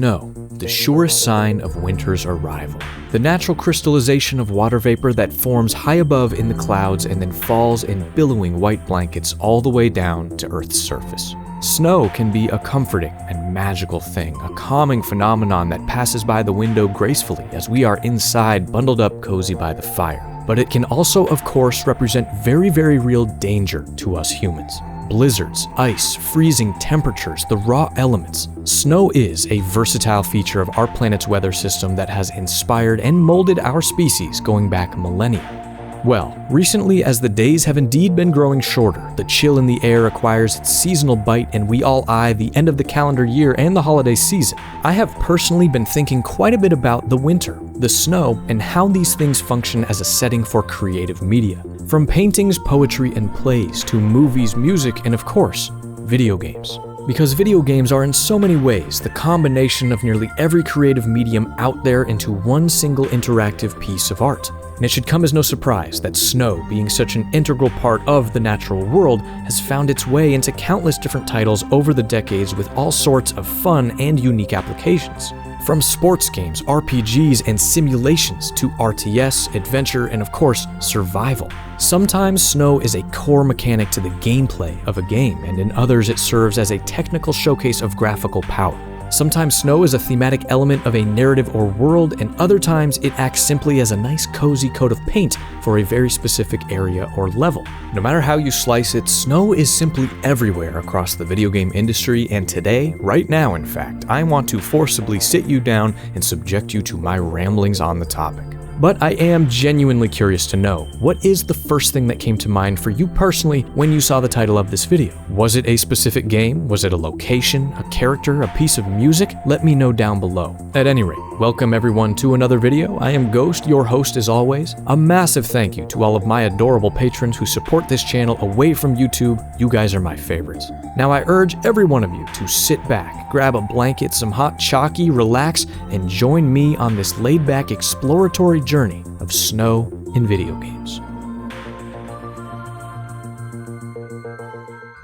Snow, the surest sign of winter's arrival. The natural crystallization of water vapor that forms high above in the clouds and then falls in billowing white blankets all the way down to Earth's surface. Snow can be a comforting and magical thing, a calming phenomenon that passes by the window gracefully as we are inside, bundled up cozy by the fire. But it can also, of course, represent very, very real danger to us humans. Blizzards, ice, freezing temperatures, the raw elements. Snow is a versatile feature of our planet's weather system that has inspired and molded our species going back millennia. Well, recently, as the days have indeed been growing shorter, the chill in the air acquires its seasonal bite and we all eye the end of the calendar year and the holiday season. I have personally been thinking quite a bit about the winter, the snow, and how these things function as a setting for creative media. From paintings, poetry, and plays to movies, music, and of course, video games. Because video games are in so many ways the combination of nearly every creative medium out there into one single interactive piece of art. And it should come as no surprise that snow, being such an integral part of the natural world, has found its way into countless different titles over the decades with all sorts of fun and unique applications. From sports games, RPGs, and simulations to RTS, adventure, and of course, survival. Sometimes snow is a core mechanic to the gameplay of a game, and in others it serves as a technical showcase of graphical power. Sometimes snow is a thematic element of a narrative or world, and other times it acts simply as a nice cozy coat of paint for a very specific area or level. No matter how you slice it, snow is simply everywhere across the video game industry, and today, right now in fact, I want to forcibly sit you down and subject you to my ramblings on the topic. But I am genuinely curious to know, what is the first thing that came to mind for you personally when you saw the title of this video? Was it a specific game? Was it a location, a character, a piece of music? Let me know down below. At any rate, welcome everyone to another video. I am Ghost, your host as always. A massive thank you to all of my adorable patrons who support this channel away from YouTube. You guys are my favorites. Now I urge every one of you to sit back, grab a blanket, some hot chalky, relax, and join me on this laid-back exploratory journey of snow in video games.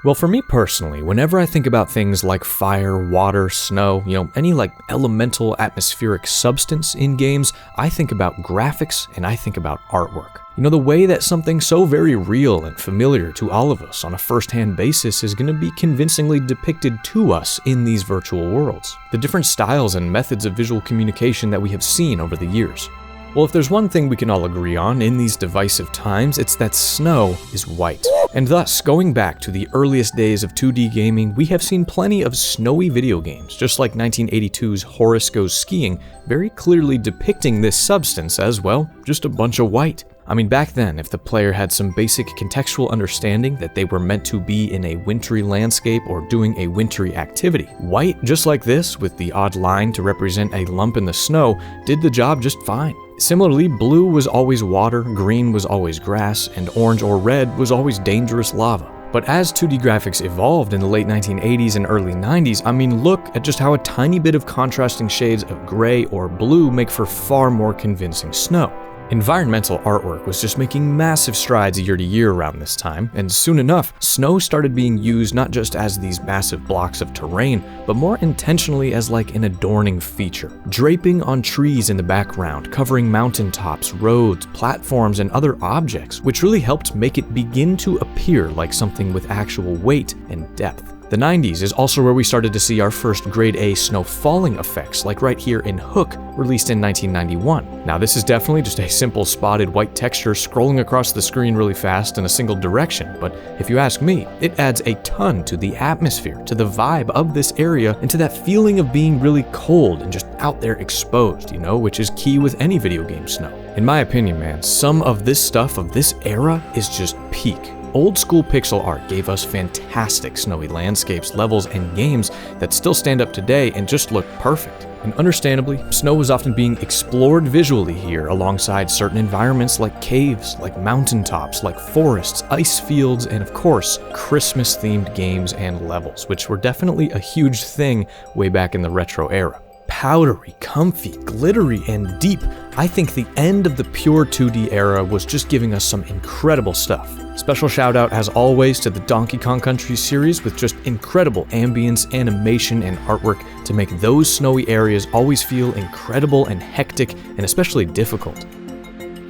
Well, for me personally, whenever I think about things like fire, water, snow, any like elemental atmospheric substance in games, I think about graphics and I think about artwork. The way that something so very real and familiar to all of us on a first-hand basis is going to be convincingly depicted to us in these virtual worlds. The different styles and methods of visual communication that we have seen over the years. Well, if there's one thing we can all agree on in these divisive times, it's that snow is white. And thus, going back to the earliest days of 2D gaming, we have seen plenty of snowy video games, just like 1982's Horace Goes Skiing, very clearly depicting this substance as, well, just a bunch of white. I mean, back then, if the player had some basic contextual understanding that they were meant to be in a wintry landscape or doing a wintry activity, white, just like this, with the odd line to represent a lump in the snow, did the job just fine. Similarly, blue was always water, green was always grass, and orange or red was always dangerous lava. But as 2D graphics evolved in the late 1980s and early 90s, I mean, look at just how a tiny bit of contrasting shades of gray or blue make for far more convincing snow. Environmental artwork was just making massive strides year to year around this time, and soon enough, snow started being used not just as these massive blocks of terrain, but more intentionally as like an adorning feature. Draping on trees in the background, covering mountaintops, roads, platforms, and other objects, which really helped make it begin to appear like something with actual weight and depth. The 90s is also where we started to see our first grade A snow falling effects, like right here in Hook, released in 1991. Now this is definitely just a simple spotted white texture scrolling across the screen really fast in a single direction, but if you ask me, it adds a ton to the atmosphere, to the vibe of this area, and to that feeling of being really cold and just out there exposed, which is key with any video game snow. In my opinion, man, some of this stuff of this era is just peak. Old school pixel art gave us fantastic snowy landscapes, levels, and games that still stand up today and just look perfect. And understandably, snow was often being explored visually here alongside certain environments like caves, like mountaintops, like forests, ice fields, and of course, Christmas-themed games and levels, which were definitely a huge thing way back in the retro era. powdery, comfy, glittery, and deep. I think the end of the pure 2D era was just giving us some incredible stuff. Special shout out, as always, to the Donkey Kong Country series with just incredible ambience, animation, and artwork to make those snowy areas always feel incredible and hectic, and especially difficult.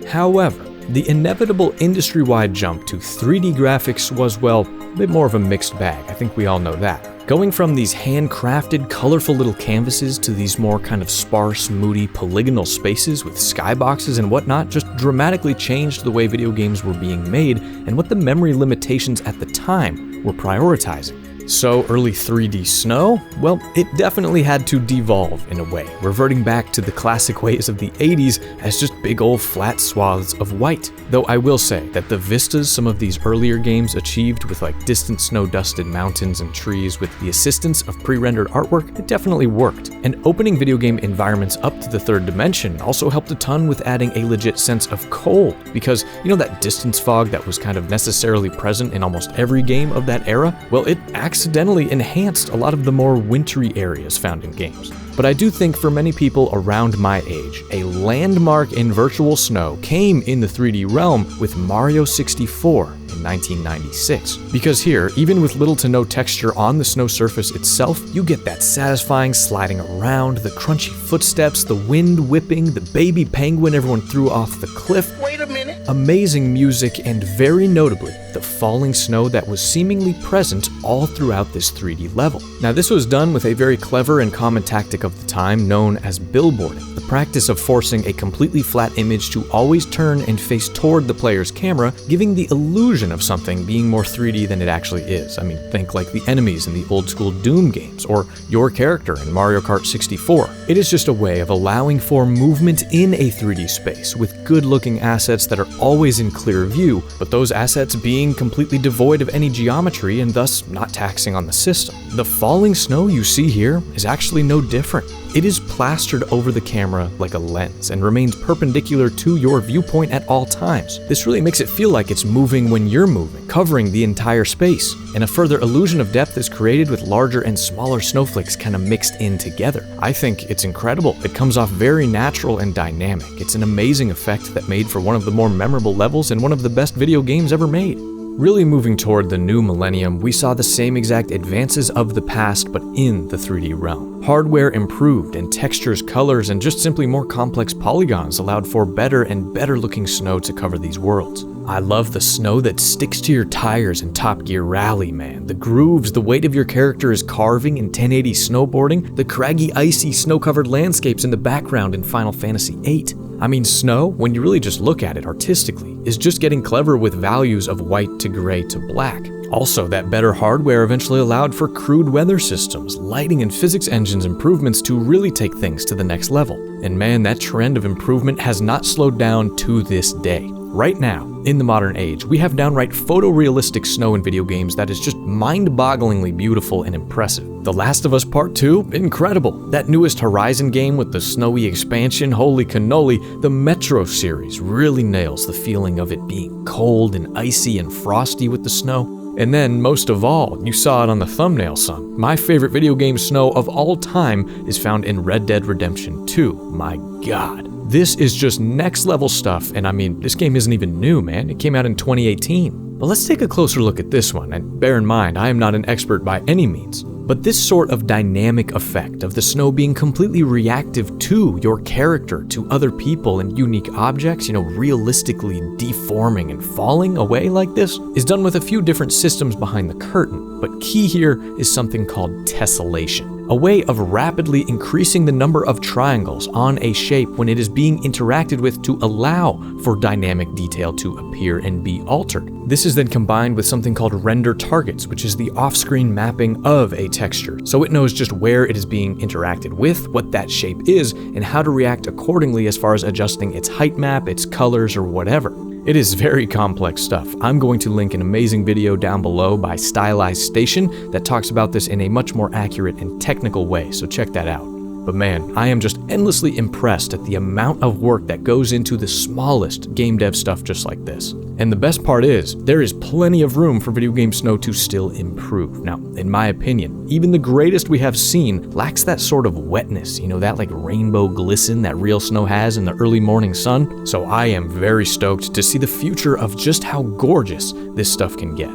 However, the inevitable industry-wide jump to 3D graphics was, well, a bit more of a mixed bag. I think we all know that. Going from these handcrafted, colorful little canvases to these more kind of sparse, moody, polygonal spaces with skyboxes and whatnot just dramatically changed the way video games were being made and what the memory limitations at the time were prioritizing. So early 3D snow? Well, it definitely had to devolve in a way, reverting back to the classic ways of the 80s as just big old flat swaths of white. Though I will say that the vistas some of these earlier games achieved with like distant snow-dusted mountains and trees with the assistance of pre-rendered artwork, it definitely worked. And opening video game environments up to the third dimension also helped a ton with adding a legit sense of cold, because you know that distance fog that was kind of necessarily present in almost every game of that era? Well, it accidentally enhanced a lot of the more wintry areas found in games. But I do think for many people around my age, a landmark in virtual snow came in the 3D realm with Mario 64 in 1996. Because here, even with little to no texture on the snow surface itself, you get that satisfying sliding around, the crunchy footsteps, the wind whipping, the baby penguin everyone threw off the cliff. Wait a minute! Amazing music, and very notably, the falling snow that was seemingly present all throughout this 3D level. Now, this was done with a very clever and common tactic of the time known as billboarding, the practice of forcing a completely flat image to always turn and face toward the player's camera, giving the illusion of something being more 3D than it actually is. I mean, think like the enemies in the old school Doom games, or your character in Mario Kart 64. It is just a way of allowing for movement in a 3D space with good looking assets that are always in clear view, but those assets being completely devoid of any geometry and thus not taxing on the system. The falling snow you see here is actually no different. It is plastered over the camera like a lens and remains perpendicular to your viewpoint at all times. This really makes it feel like it's moving when you're moving, covering the entire space. And a further illusion of depth is created with larger and smaller snowflakes kind of mixed in together. I think it's incredible. It comes off very natural and dynamic. It's an amazing effect that made for one of the more memorable levels and one of the best video games ever made. Really moving toward the new millennium, we saw the same exact advances of the past, but in the 3D realm. Hardware improved, and textures, colors, and just simply more complex polygons allowed for better and better looking snow to cover these worlds. I love the snow that sticks to your tires in Top Gear Rally, man. The grooves, the weight of your character is carving in 1080 snowboarding, the craggy, icy, snow-covered landscapes in the background in Final Fantasy VIII. I mean, snow, when you really just look at it artistically, is just getting clever with values of white to gray to black. Also, that better hardware eventually allowed for crude weather systems, lighting and physics engines improvements to really take things to the next level. And man, that trend of improvement has not slowed down to this day. Right now, in the modern age, we have downright photorealistic snow in video games that is just mind-bogglingly beautiful and impressive. The Last of Us Part 2, incredible. That newest Horizon game with the snowy expansion, holy cannoli. The Metro series really nails the feeling of it being cold and icy and frosty with the snow. And then, most of all, you saw it on the thumbnail, son. My favorite video game snow of all time is found in Red Dead Redemption 2. My God. This is just next level stuff, and I mean, this game isn't even new, man. It came out in 2018. But let's take a closer look at this one, and bear in mind, I am not an expert by any means. But this sort of dynamic effect of the snow being completely reactive to your character, to other people and unique objects, realistically deforming and falling away like this, is done with a few different systems behind the curtain. But key here is something called tessellation, a way of rapidly increasing the number of triangles on a shape when it is being interacted with to allow for dynamic detail to appear and be altered. This is then combined with something called render targets, which is the off-screen mapping of a texture, so it knows just where it is being interacted with, what that shape is, and how to react accordingly as far as adjusting its height map, its colors, or whatever. It is very complex stuff. I'm going to link an amazing video down below by Stylized Station that talks about this in a much more accurate and technical way, so check that out. But man, I am just endlessly impressed at the amount of work that goes into the smallest game dev stuff just like this. And the best part is, there is plenty of room for video game snow to still improve. Now, in my opinion, even the greatest we have seen lacks that sort of wetness, that like rainbow glisten that real snow has in the early morning sun. So I am very stoked to see the future of just how gorgeous this stuff can get.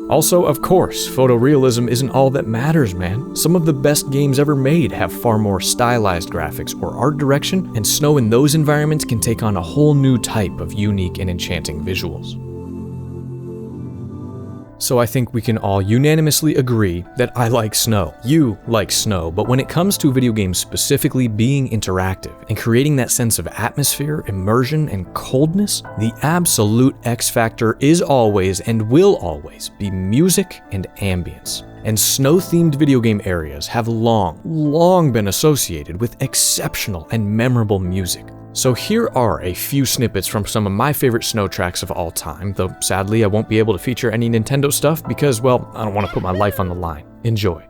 Also, of course, photorealism isn't all that matters, man. Some of the best games ever made have far more stylized graphics or art direction, and snow in those environments can take on a whole new type of unique and enchanting visuals. So I think we can all unanimously agree that I like snow. You like snow, but when it comes to video games specifically being interactive and creating that sense of atmosphere, immersion, and coldness, the absolute X factor is always and will always be music and ambience. And snow-themed video game areas have long been associated with exceptional and memorable music. So here are a few snippets from some of my favorite snow tracks of all time, though sadly I won't be able to feature any Nintendo stuff because, well, I don't want to put my life on the line. Enjoy.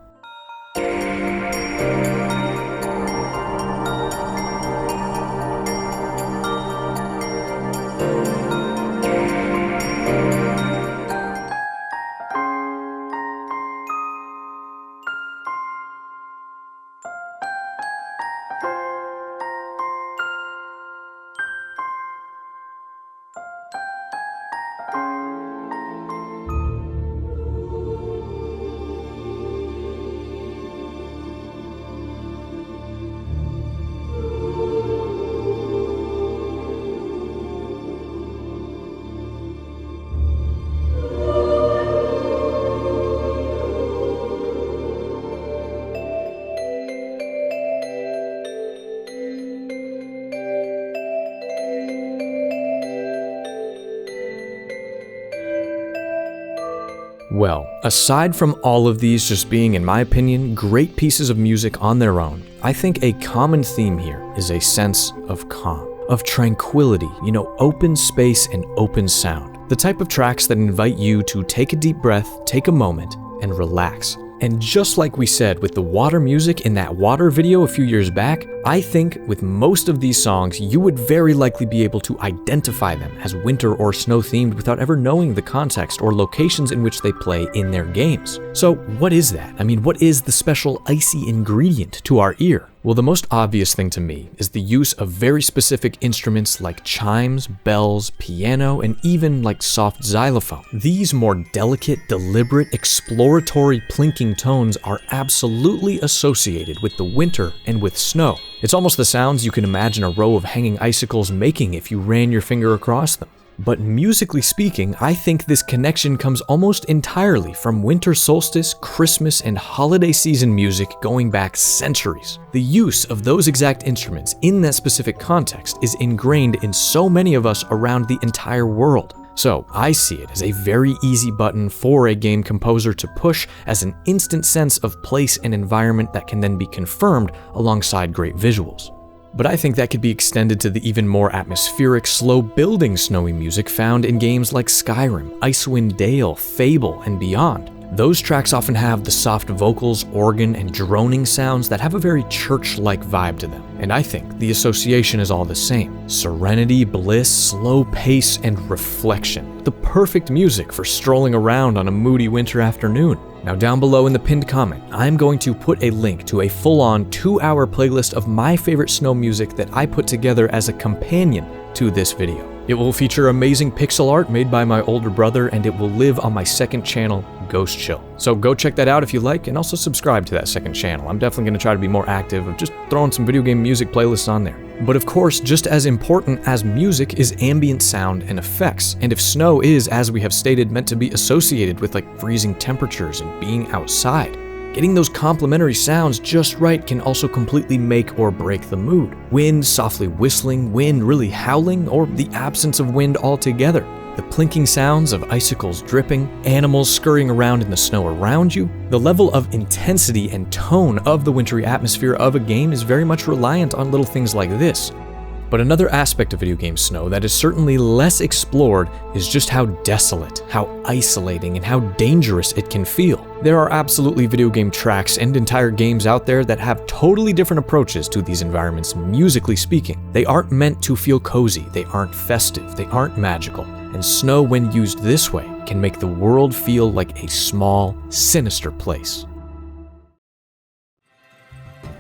Well, aside from all of these just being, in my opinion, great pieces of music on their own, I think a common theme here is a sense of calm, of tranquility, open space and open sound. The type of tracks that invite you to take a deep breath, take a moment, and relax. And just like we said with the water music in that water video a few years back, I think with most of these songs, you would very likely be able to identify them as winter or snow themed without ever knowing the context or locations in which they play in their games. So what is that? I mean, what is the special icy ingredient to our ear? Well, the most obvious thing to me is the use of very specific instruments like chimes, bells, piano, and even like soft xylophone. These more delicate, deliberate, exploratory plinking tones are absolutely associated with the winter and with snow. It's almost the sounds you can imagine a row of hanging icicles making if you ran your finger across them. But musically speaking, I think this connection comes almost entirely from winter solstice, Christmas, and holiday season music going back centuries. The use of those exact instruments in that specific context is ingrained in so many of us around the entire world. So I see it as a very easy button for a game composer to push as an instant sense of place and environment that can then be confirmed alongside great visuals. But I think that could be extended to the even more atmospheric, slow-building snowy music found in games like Skyrim, Icewind Dale, Fable, and beyond. Those tracks often have the soft vocals, organ, and droning sounds that have a very church-like vibe to them. And I think the association is all the same. Serenity, bliss, slow pace, and reflection. The perfect music for strolling around on a moody winter afternoon. Now down below in the pinned comment, I'm going to put a link to a full-on 2-hour playlist of my favorite snow music that I put together as a companion to this video. It will feature amazing pixel art made by my older brother, and it will live on my second channel, Ghostchill. So go check that out if you like, and also subscribe to that second channel. I'm definitely going to try to be more active of just throwing some video game music playlists on there. But of course, just as important as music is ambient sound and effects. And if snow is, as we have stated, meant to be associated with like freezing temperatures and being outside, getting those complementary sounds just right can also completely make or break the mood. Wind softly whistling, wind really howling, or the absence of wind altogether. The plinking sounds of icicles dripping, animals scurrying around in the snow around you. The level of intensity and tone of the wintry atmosphere of a game is very much reliant on little things like this. But another aspect of video game snow that is certainly less explored is just how desolate, how isolating, and how dangerous it can feel. There are absolutely video game tracks and entire games out there that have totally different approaches to these environments, musically speaking. They aren't meant to feel cozy, they aren't festive, they aren't magical. And snow, when used this way, can make the world feel like a small, sinister place.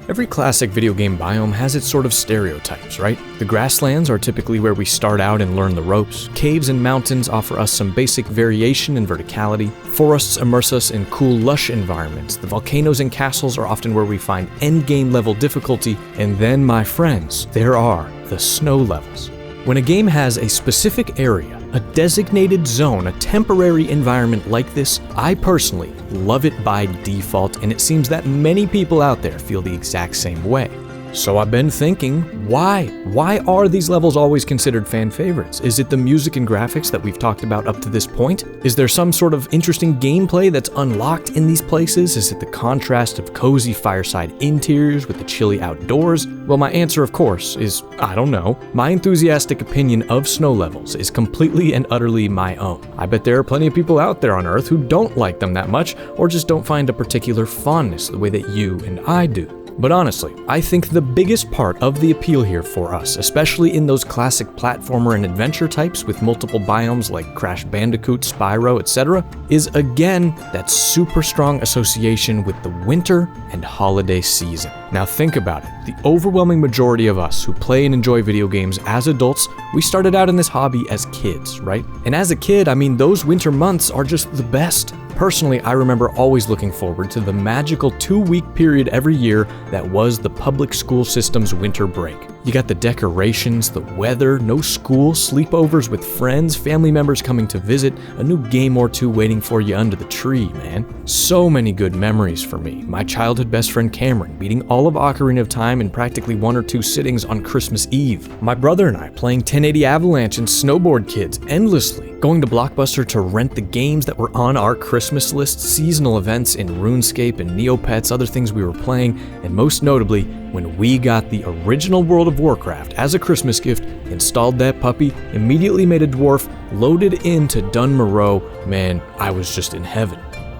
Every classic video game biome has its sort of stereotypes, right? The grasslands are typically where we start out and learn the ropes. Caves and mountains offer us some basic variation and verticality. Forests immerse us in cool, lush environments. The volcanoes and castles are often where we find endgame level difficulty. And then, my friends, there are the snow levels. When a game has a specific area, a designated zone, a temporary environment like this, I personally love it by default, and it seems that many people out there feel the exact same way. So I've been thinking, why? Why are these levels always considered fan favorites? Is it the music and graphics that we've talked about up to this point? Is there some sort of interesting gameplay that's unlocked in these places? Is it the contrast of cozy fireside interiors with the chilly outdoors? Well, my answer, of course, is I don't know. My enthusiastic opinion of snow levels is completely and utterly my own. I bet there are plenty of people out there on Earth who don't like them that much, or just don't find a particular fondness the way that you and I do. But honestly, I think the biggest part of the appeal here for us, especially in those classic platformer and adventure types with multiple biomes like Crash Bandicoot, Spyro, etc., is again that super strong association with the winter and holiday season. Now think about it. The overwhelming majority of us who play and enjoy video games as adults, we started out in this hobby as kids, right? And as a kid, I mean, those winter months are just the best. Personally, I remember always looking forward to the magical 2-week period every year that was the public school system's winter break. You got the decorations, the weather, no school, sleepovers with friends, family members coming to visit, a new game or two waiting for you under the tree, man. So many good memories for me. My childhood best friend Cameron beating all of Ocarina of Time in practically 1 or 2 sittings on Christmas Eve. My brother and I playing 1080 Avalanche and Snowboard Kids endlessly. Going to Blockbuster to rent the games that were on our Christmas list, seasonal events in RuneScape and Neopets, other things we were playing, and most notably, when we got the original World of Warcraft as a Christmas gift, installed that puppy, immediately made a dwarf, loaded into Dun Moreau, man, I was just in heaven.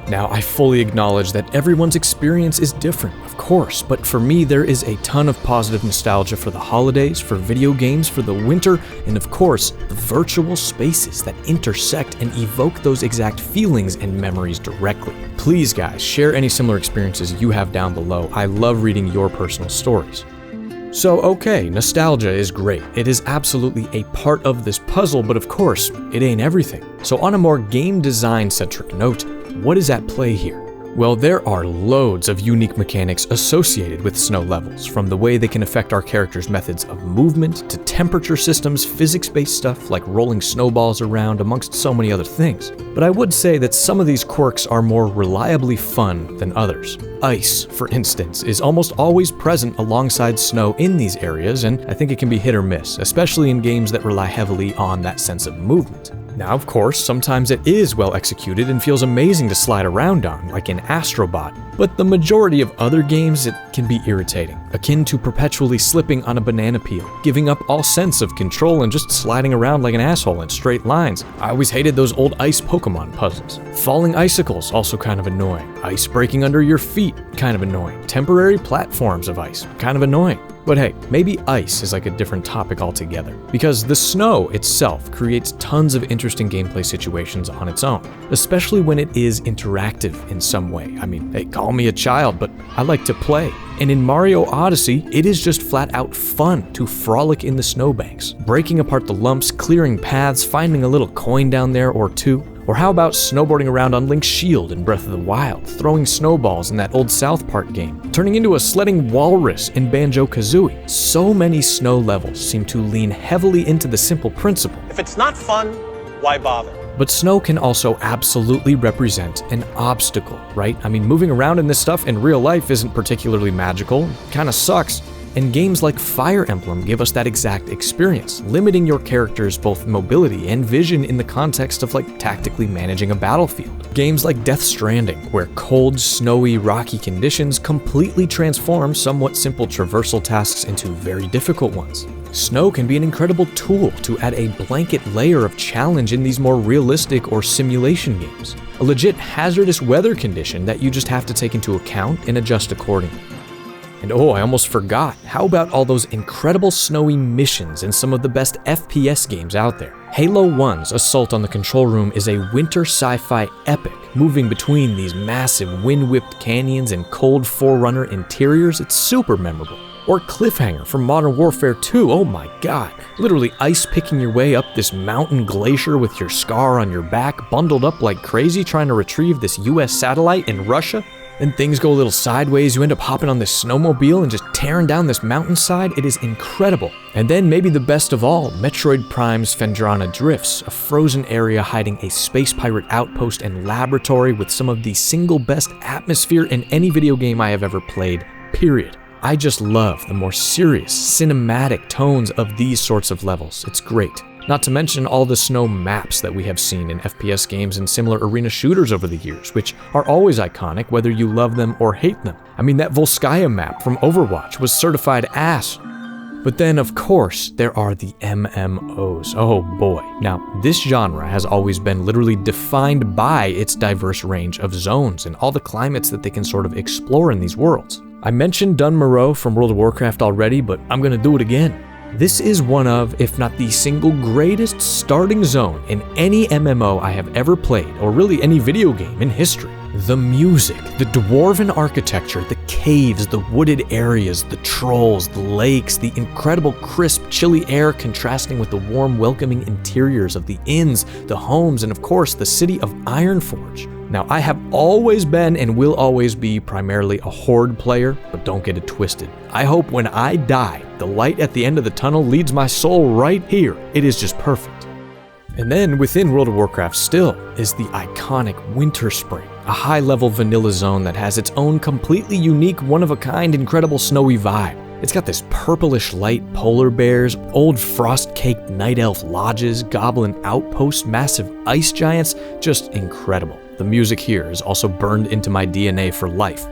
Now, I fully acknowledge that everyone's experience is different, of course, but for me, there is a ton of positive nostalgia for the holidays, for video games, for the winter, and of course, the virtual spaces that intersect and evoke those exact feelings and memories directly. Please, guys, share any similar experiences you have down below. I love reading your personal stories. So, okay, nostalgia is great. It is absolutely a part of this puzzle, but of course, it ain't everything. So on a more game design-centric note, what is at play here? Well, there are loads of unique mechanics associated with snow levels, from the way they can affect our characters' methods of movement, to temperature systems, physics-based stuff like rolling snowballs around, amongst so many other things. But I would say that some of these quirks are more reliably fun than others. Ice, for instance, is almost always present alongside snow in these areas, and I think it can be hit or miss, especially in games that rely heavily on that sense of movement. Now, of course, sometimes it is well executed and feels amazing to slide around on, like in Astrobot, but the majority of other games, it can be irritating, akin to perpetually slipping on a banana peel, giving up all sense of control and just sliding around like an asshole in straight lines. I always hated those old ice Pokemon puzzles. Falling icicles, also kind of annoying. Ice breaking under your feet, kind of annoying. Temporary platforms of ice, kind of annoying. But hey, maybe ice is like a different topic altogether, because the snow itself creates tons of interesting gameplay situations on its own, especially when it is interactive in some way. I mean, hey, call me a child, but I like to play. And in Mario Odyssey, it is just flat out fun to frolic in the snowbanks, breaking apart the lumps, clearing paths, finding a little coin down there or two. Or how about snowboarding around on Link's shield in Breath of the Wild, throwing snowballs in that old South Park game, turning into a sledding walrus in Banjo-Kazooie. So many snow levels seem to lean heavily into the simple principle. If it's not fun, why bother? But snow can also absolutely represent an obstacle, right? I mean, moving around in this stuff in real life isn't particularly magical, kinda sucks. And games like Fire Emblem give us that exact experience, limiting your character's both mobility and vision in the context of like tactically managing a battlefield. Games like Death Stranding, where cold, snowy, rocky conditions completely transform somewhat simple traversal tasks into very difficult ones. Snow can be an incredible tool to add a blanket layer of challenge in these more realistic or simulation games. A legit hazardous weather condition that you just have to take into account and adjust accordingly. And oh, I almost forgot, how about all those incredible snowy missions in some of the best FPS games out there? Halo 1's Assault on the Control Room is a winter sci-fi epic, moving between these massive wind-whipped canyons and cold Forerunner interiors. It's super memorable. Or Cliffhanger from Modern Warfare 2, oh my god, literally ice-picking your way up this mountain glacier with your scar on your back, bundled up like crazy trying to retrieve this US satellite in Russia. Then things go a little sideways, you end up hopping on this snowmobile and just tearing down this mountainside. It is incredible. And then maybe the best of all, Metroid Prime's Phendrana Drifts, a frozen area hiding a space pirate outpost and laboratory with some of the single best atmosphere in any video game I have ever played, period. I just love the more serious, cinematic tones of these sorts of levels. It's great. Not to mention all the snow maps that we have seen in FPS games and similar arena shooters over the years, which are always iconic whether you love them or hate them. I mean, that Volskaya map from Overwatch was certified ass. But then, of course, there are the MMOs. Oh boy. Now, this genre has always been literally defined by its diverse range of zones and all the climates that they can sort of explore in these worlds. I mentioned Dun Moreau from World of Warcraft already, but I'm gonna do it again. This is one of, if not the single greatest starting zone in any MMO I have ever played, or really any video game in history. The music, the dwarven architecture, the caves, the wooded areas, the trolls, the lakes, the incredible crisp, chilly air contrasting with the warm, welcoming interiors of the inns, the homes, and of course, the city of Ironforge. Now, I have always been and will always be primarily a Horde player, but don't get it twisted. I hope when I die, the light at the end of the tunnel leads my soul right here. It is just perfect. And then within World of Warcraft still is the iconic Winterspring, a high-level vanilla zone that has its own completely unique, one-of-a-kind, incredible snowy vibe. It's got this purplish light polar bears, old frost-caked night elf lodges, goblin outposts, massive ice giants, just incredible. The music here is also burned into my DNA for life.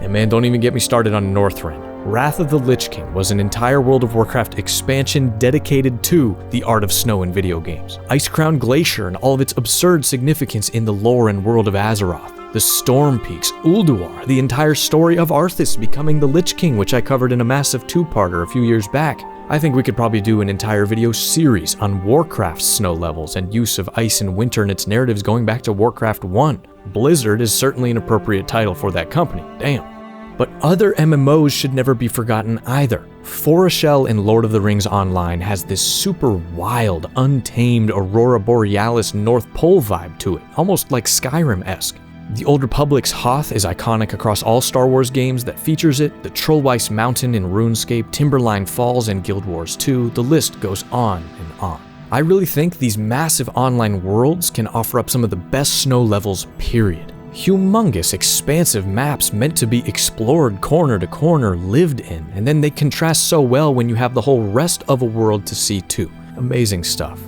And man, don't even get me started on Northrend. Wrath of the Lich King was an entire World of Warcraft expansion dedicated to the art of snow in video games. Icecrown Glacier and all of its absurd significance in the lore and world of Azeroth. The Storm Peaks, Ulduar, the entire story of Arthas becoming the Lich King, which I covered in a massive two-parter a few years back. I think we could probably do an entire video series on Warcraft's snow levels and use of ice and winter in its narratives going back to Warcraft 1. Blizzard is certainly an appropriate title for that company, damn. But other MMOs should never be forgotten either. Forashell in Lord of the Rings Online has this super wild, untamed Aurora Borealis North Pole vibe to it, almost like Skyrim-esque. The Old Republic's Hoth is iconic across all Star Wars games that features it, the Trollweiss Mountain in RuneScape, Timberline Falls in Guild Wars 2, the list goes on and on. I really think these massive online worlds can offer up some of the best snow levels, period. Humongous, expansive maps meant to be explored corner to corner, lived in, and then they contrast so well when you have the whole rest of a world to see too. Amazing stuff.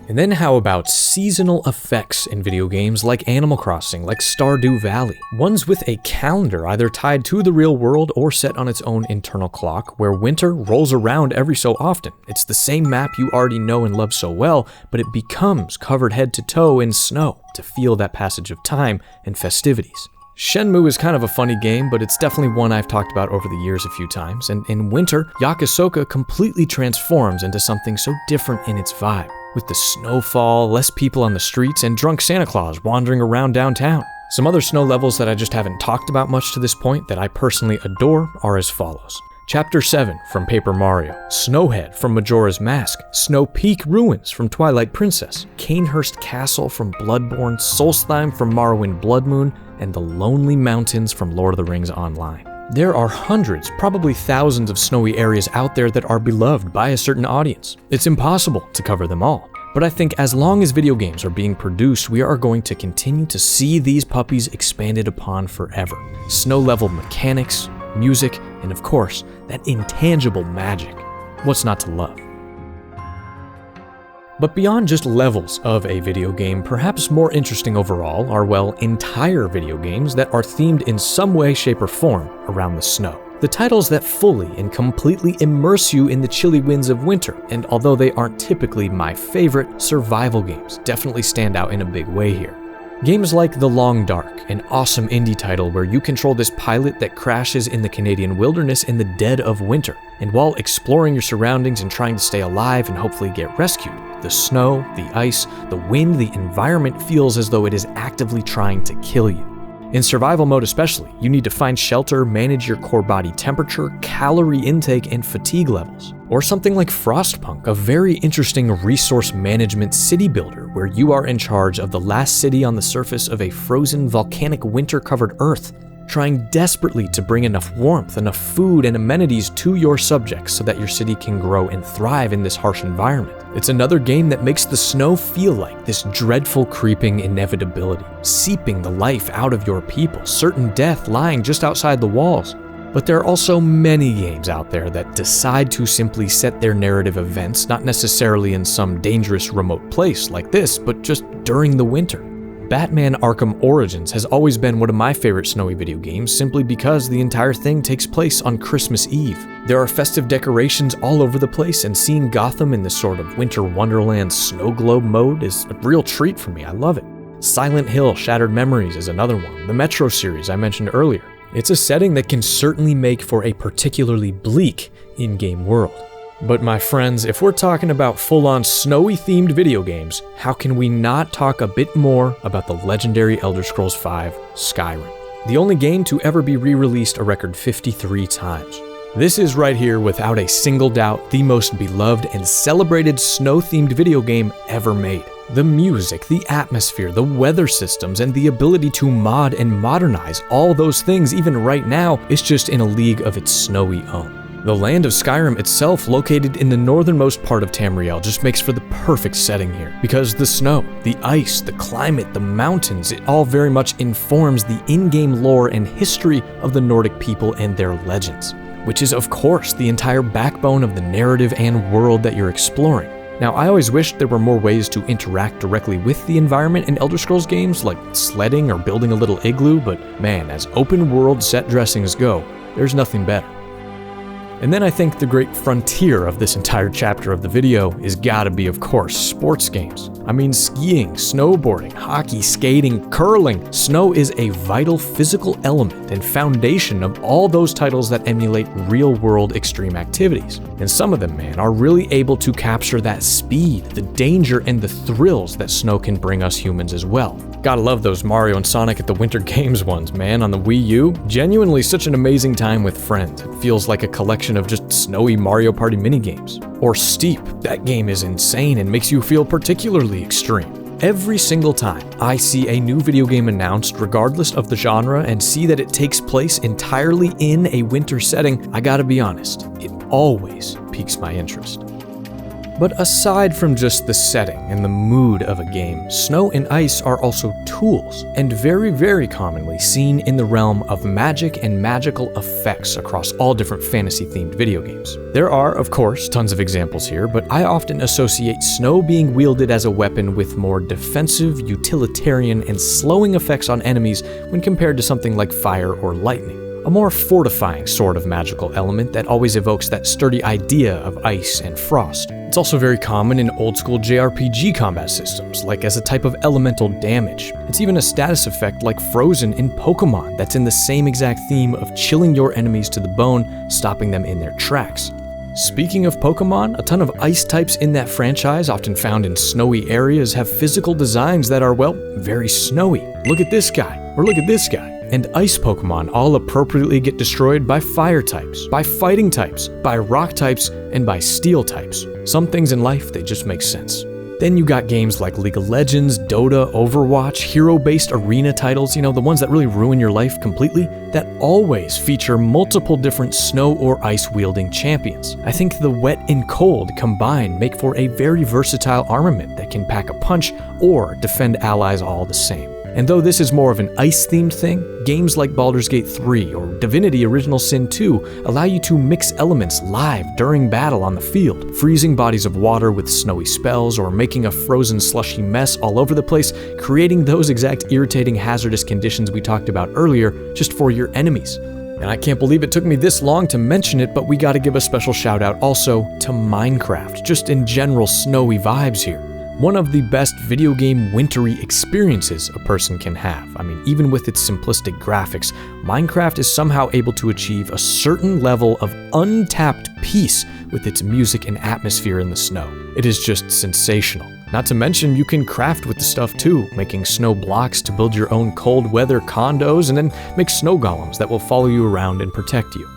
And then how about seasonal effects in video games like Animal Crossing, like Stardew Valley? Ones with a calendar either tied to the real world or set on its own internal clock, where winter rolls around every so often. It's the same map you already know and love so well, but it becomes covered head to toe in snow to feel that passage of time and festivities. Shenmue is kind of a funny game, but it's definitely one I've talked about over the years a few times, and in winter, Yakusoka completely transforms into something so different in its vibe, with the snowfall, less people on the streets, and drunk Santa Claus wandering around downtown. Some other snow levels that I just haven't talked about much to this point that I personally adore are as follows. Chapter 7 from Paper Mario, Snowhead from Majora's Mask, Snow Peak Ruins from Twilight Princess, Canehurst Castle from Bloodborne, Solstheim from Morrowind Blood Moon, and the Lonely Mountains from Lord of the Rings Online. There are hundreds, probably thousands of snowy areas out there that are beloved by a certain audience. It's impossible to cover them all. But I think as long as video games are being produced, we are going to continue to see these puppies expanded upon forever. Snow level mechanics, music, and of course, that intangible magic. What's not to love? But beyond just levels of a video game, perhaps more interesting overall are, well, entire video games that are themed in some way, shape, or form around the snow. The titles that fully and completely immerse you in the chilly winds of winter, and although they aren't typically my favorite, survival games definitely stand out in a big way here. Games like The Long Dark, an awesome indie title where you control this pilot that crashes in the Canadian wilderness in the dead of winter, and while exploring your surroundings and trying to stay alive and hopefully get rescued, the snow, the ice, the wind, the environment feels as though it is actively trying to kill you. In survival mode especially, you need to find shelter, manage your core body temperature, calorie intake, and fatigue levels. Or something like Frostpunk, a very interesting resource management city builder where you are in charge of the last city on the surface of a frozen volcanic winter-covered Earth, trying desperately to bring enough warmth, enough food, and amenities to your subjects so that your city can grow and thrive in this harsh environment. It's another game that makes the snow feel like this dreadful creeping inevitability, seeping the life out of your people, certain death lying just outside the walls. But there are also many games out there that decide to simply set their narrative events not necessarily in some dangerous remote place like this, but just during the winter. Batman Arkham Origins has always been one of my favorite snowy video games simply because the entire thing takes place on Christmas Eve. There are festive decorations all over the place, and seeing Gotham in this sort of winter wonderland snow globe mode is a real treat for me. I love it. Silent Hill Shattered Memories is another one, the Metro series I mentioned earlier. It's a setting that can certainly make for a particularly bleak in-game world. But my friends, if we're talking about full-on snowy-themed video games, how can we not talk a bit more about the legendary Elder Scrolls V Skyrim? The only game to ever be re-released a record 53 times. This is right here, without a single doubt, the most beloved and celebrated snow-themed video game ever made. The music, the atmosphere, the weather systems, and the ability to mod and modernize all those things even right now is just in a league of its snowy own. The land of Skyrim itself, located in the northernmost part of Tamriel, just makes for the perfect setting here, because the snow, the ice, the climate, the mountains, it all very much informs the in-game lore and history of the Nordic people and their legends, which is of course the entire backbone of the narrative and world that you're exploring. Now, I always wished there were more ways to interact directly with the environment in Elder Scrolls games, like sledding or building a little igloo, but man, as open world set dressings go, there's nothing better. And then I think the great frontier of this entire chapter of the video is gotta be, of course, sports games. I mean, skiing, snowboarding, hockey, skating, curling. Snow is a vital physical element and foundation of all those titles that emulate real-world extreme activities. And some of them, man, are really able to capture that speed, the danger, and the thrills that snow can bring us humans as well. Gotta love those Mario and Sonic at the Winter Games ones, man, on the Wii U. Genuinely such an amazing time with friends. It feels like a collection of just snowy Mario Party minigames. Or Steep, that game is insane and makes you feel particularly extreme. Every single time I see a new video game announced, regardless of the genre, and see that it takes place entirely in a winter setting, I gotta be honest, it always piques my interest. But aside from just the setting and the mood of a game, snow and ice are also tools, and very, very commonly seen in the realm of magic and magical effects across all different fantasy-themed video games. There are, of course, tons of examples here, but I often associate snow being wielded as a weapon with more defensive, utilitarian, and slowing effects on enemies when compared to something like fire or lightning. A more fortifying sort of magical element that always evokes that sturdy idea of ice and frost. It's also very common in old-school JRPG combat systems, like as a type of elemental damage. It's even a status effect like Frozen in Pokemon that's in the same exact theme of chilling your enemies to the bone, stopping them in their tracks. Speaking of Pokemon, a ton of ice types in that franchise, often found in snowy areas, have physical designs that are, well, very snowy. Look at this guy, or look at this guy. And ice Pokemon all appropriately get destroyed by fire types, by fighting types, by rock types, and by steel types. Some things in life, they just make sense. Then you got games like League of Legends, Dota, Overwatch, hero-based arena titles, the ones that really ruin your life completely, that always feature multiple different snow or ice-wielding champions. I think the wet and cold combined make for a very versatile armament that can pack a punch or defend allies all the same. And though this is more of an ice-themed thing, games like Baldur's Gate 3 or Divinity Original Sin 2 allow you to mix elements live during battle on the field, freezing bodies of water with snowy spells or making a frozen slushy mess all over the place, creating those exact irritating hazardous conditions we talked about earlier just for your enemies. And I can't believe it took me this long to mention it, but we gotta give a special shout out also to Minecraft, just in general snowy vibes here. One of the best video game wintry experiences a person can have. I mean, even with its simplistic graphics, Minecraft is somehow able to achieve a certain level of untapped peace with its music and atmosphere in the snow. It is just sensational. Not to mention, you can craft with the stuff too, making snow blocks to build your own cold weather condos and then make snow golems that will follow you around and protect you.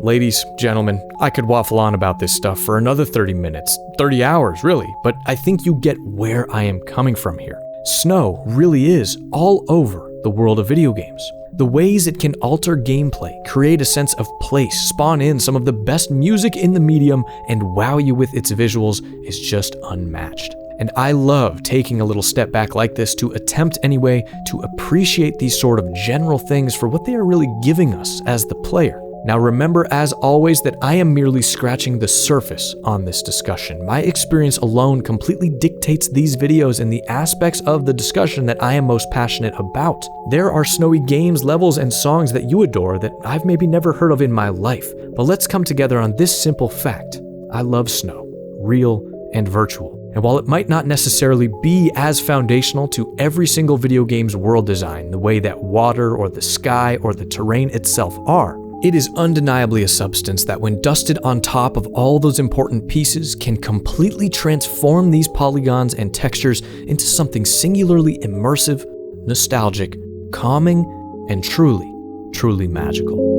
Ladies, gentlemen, I could waffle on about this stuff for another 30 minutes, 30 hours really, but I think you get where I am coming from here. Snow really is all over the world of video games. The ways it can alter gameplay, create a sense of place, spawn in some of the best music in the medium, and wow you with its visuals is just unmatched. And I love taking a little step back like this to attempt anyway to appreciate these sort of general things for what they are really giving us as the player. Now remember, as always, that I am merely scratching the surface on this discussion. My experience alone completely dictates these videos and the aspects of the discussion that I am most passionate about. There are snowy games, levels, and songs that you adore that I've maybe never heard of in my life, but let's come together on this simple fact. I love snow, real and virtual. And while it might not necessarily be as foundational to every single video game's world design the way that water or the sky or the terrain itself are, it is undeniably a substance that when dusted on top of all those important pieces can completely transform these polygons and textures into something singularly immersive, nostalgic, calming, and truly, truly magical.